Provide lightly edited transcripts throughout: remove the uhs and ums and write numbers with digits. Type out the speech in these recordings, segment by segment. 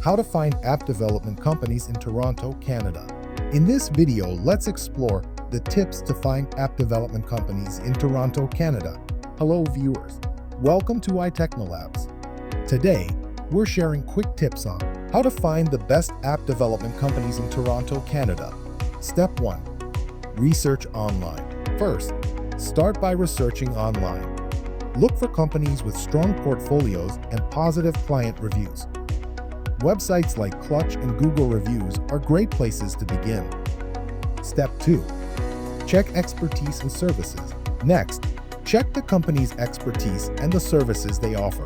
How to find app development companies in Toronto, Canada. In this video, let's explore the tips to find app development companies in Toronto, Canada. Hello viewers, welcome to iTechnoLabs. Today, we're sharing quick tips on how to find the best app development companies in Toronto, Canada. Step 1. Research online. First, start by researching online. Look for companies with strong portfolios and positive client reviews. Websites like Clutch and Google Reviews are great places to begin. Step 2. Check expertise and services. Next, check the company's expertise and the services they offer.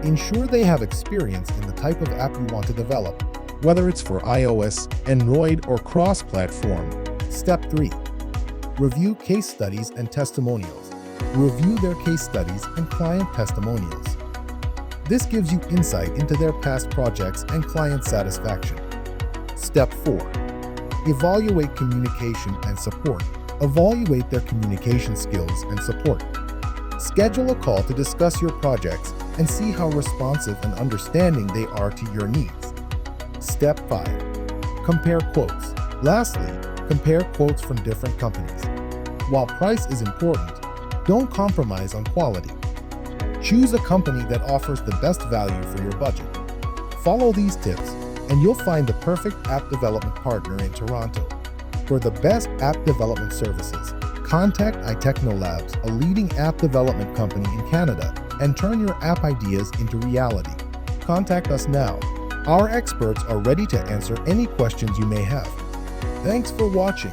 Ensure they have experience in the type of app you want to develop, whether it's for iOS, Android, or cross-platform. Step 3. Review case studies and testimonials. Review their case studies and client testimonials. This gives you insight into their past projects and client satisfaction. Step 4. Evaluate communication and support. Evaluate their communication skills and support. Schedule a call to discuss your projects and see how responsive and understanding they are to your needs. Step 5. Compare quotes. Lastly, compare quotes from different companies. While price is important, don't compromise on quality. Choose a company that offers the best value for your budget. Follow these tips, and you'll find the perfect app development partner in Toronto. For the best app development services, contact iTechnoLabs, a leading app development company in Canada, and turn your app ideas into reality. Contact us now. Our experts are ready to answer any questions you may have. Thanks for watching.